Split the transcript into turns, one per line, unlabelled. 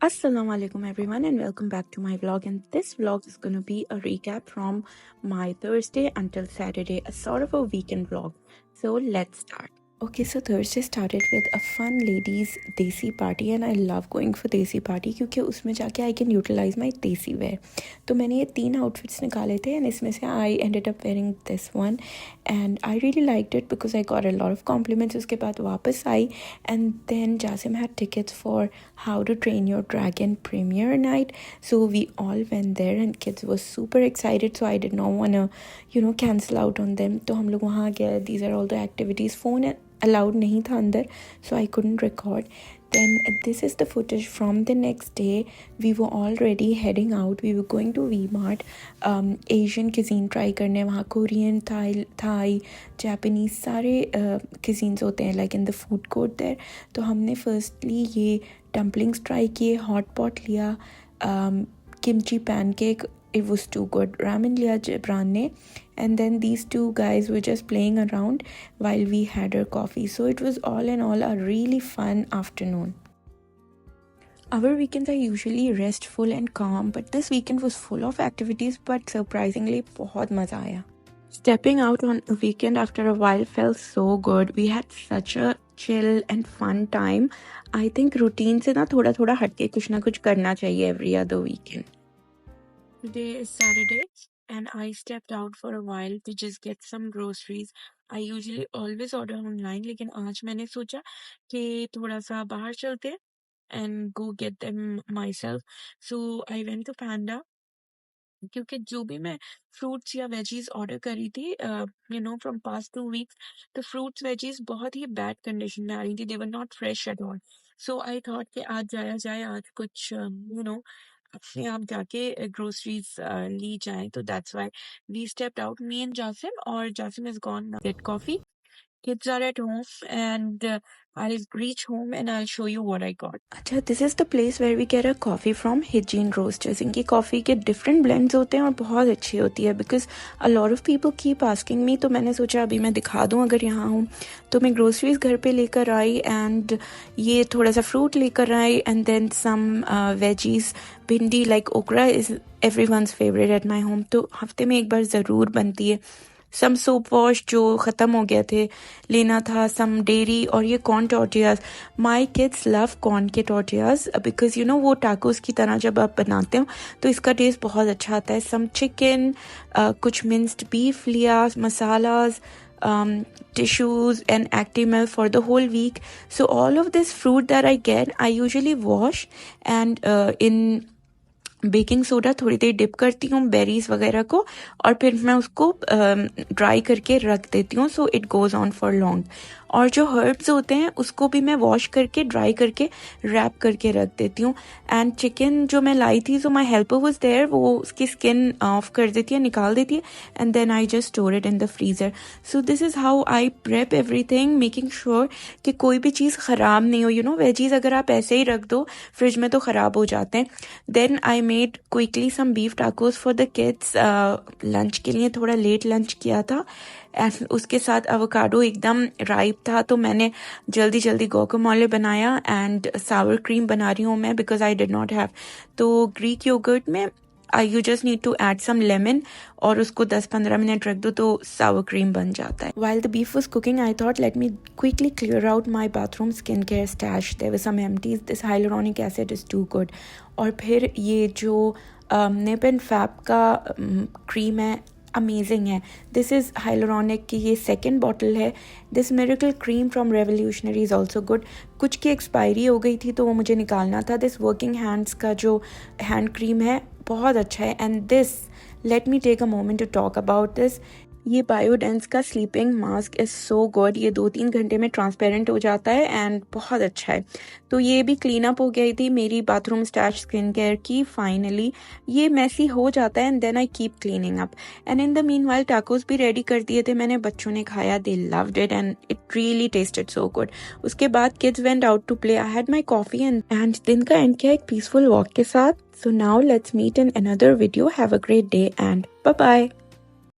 Assalamu alaikum everyone and welcome back to my vlog, and this vlog is going to be a recap from my Thursday until Saturday, a sort of a weekend vlog. So let's start. Okay, so Thursday started with a fun ladies desi party and I love going for desi party क्योंकि उसमें जाके I can utilize my desi wear. तो मैंने ये 3 outfits निकाले थे and इसमें से I ended up wearing this one and I really liked it because I got a lot of compliments. उसके बाद वापस आई and then Jasim had tickets for How to Train Your Dragon premiere night, so we all went there and kids were super excited, so I did not want to cancel out on them. तो हम लोग वहाँ गए. These are all the activities. Phone allowed नहीं था अंदर, so I couldn't record. Then this is the footage from the next day. We were already heading out. We were going to V-Mart, Asian cuisine try करने. वहाँ Korean, Thai, Japanese सारे cuisines होते हैं like in the food court there. तो हमने firstly ये dumplings try किए, hot pot लिया, kimchi pancake, it was too good. Ramen liya Jibran ne, and then these two guys were just playing around while we had our coffee. So it was all in all a really fun afternoon. Our weekends are usually restful and calm, but this weekend was full of activities, but surprisingly बहुत मजा आया. Stepping out on a weekend after a while felt so good. We had such a chill and fun time. I think routine से ना थोड़ा हटके कुछ ना कुछ करना चाहिए every other weekend. Today is Saturday and I stepped out for a while to just get some groceries. I usually always order online, लेकिन आज मैंने सोचा कि थोड़ा सा बाहर चलते and go get them myself. So I went to Panda. क्योंकि जो भी मैं फ्रूट्स या वेजीज ऑर्डर करी थी फ्रॉम पास्ट 2 वीक्स, तो फ्रूट्स वेजीज बहुत ही बैड कंडीशन में आ रही थी. They were not fresh at all. So I thought कि आज जाया जाए, आज कुछ अपने आप जाके ग्रोसरीज ली जाए. तो that's why we stepped out, me and Jasim, और Jasim is gone get coffee. Kids are at home and I'll reach home and I'll show you what I got. अच्छा, this is the place where we get a coffee from Hygiene Roasters. इनकी coffee के different blends होते हैं और बहुत अच्छी होती है because a lot of people keep asking me. तो मैंने सोचा अभी मैं दिखा दूँ अगर यहाँ हूँ. तो मैं groceries घर पे लेकर आई and ये थोड़ा सा fruit लेकर आई and then some veggies. भिंडी like okra is everyone's favorite at my home. तो हफ्ते में एक बार ज़रूर बनती है. सम सोप वॉश जो ख़त्म हो गए थे लेना था, सम डेयरी, और ये corn tortillas. My kids love corn के टॉर्टियाज बिकॉज वो टाकोस की तरह जब आप बनाते हो तो इसका टेस्ट बहुत अच्छा आता है. सम चिकन, कुछ मिन्स्ड बीफ लिया, masalas, tissues and Actimel for the whole week. So all of this fruit that I get, I usually wash and in baking soda थोड़ी देर डिप करती हूँ बेरीज वगैरह को, और फिर मैं उसको ड्राई करके रख देती हूँ. So it goes on for long. और जो हर्ब्स होते हैं उसको भी मैं वॉश करके ड्राई करके रैप करके रख देती हूँ. एंड चिकन जो मैं लाई थी, सो माई हेल्पर वाज देयर, वो उसकी स्किन ऑफ कर देती है, निकाल देती है, and then I just store it in the freezer. So this is how I prep everything, making sure कि कोई भी चीज़ ख़राब नहीं हो. वेजीज अगर आप ऐसे ही रख दो फ्रिज में तो ख़राब हो जाते हैं. Then I made quickly some beef tacos for the kids. Lunch के लिए थोड़ा लेट लंच किया था एंड उसके साथ एवोकाडो एकदम राइप था, तो मैंने जल्दी गुआकामोले बनाया एंड सावर क्रीम बना रही हूँ मैं because I did not have. तो ग्रीक योगर्ट में you just need to add some lemon और उसको 10-15 मिनट रख दो तो सावर क्रीम बन जाता है. While the beef was cooking, I thought let me quickly clear out my bathroom skincare stash. There were some empties. This hyaluronic acid is too good. और फिर ये जो Nip and Fab का क्रीम है, amazing है. This is hyaluronic की ये second bottle है. This miracle cream from revolutionary is also good. कुछ की एक्सपायरी हो गई थी तो वो मुझे निकालना था. दिस वर्किंग हैंड्स का जो हैंड क्रीम है बहुत अच्छा है. And this, let me take a moment to talk about this. ये बायोडेंस का sleeping mask is so good. ये 2-3 घंटे में ट्रांसपेरेंट हो जाता है एंड बहुत अच्छा है. तो ये भी क्लीन अप हो गई थी मेरी बाथरूम स्टैश स्किन केयर की. फाइनली ये मैसी हो जाता है and then I keep cleaning up. And in the meanwhile tacos भी रेडी कर दिए थे मैंने. बच्चों ने खाया, they loved it and it really tasted so good. उसके बाद kids went out to play. I had my coffee and दिन का एंड किया एक पीसफुल वॉक के साथ. So now let's meet in another video. Have a great day and bye bye.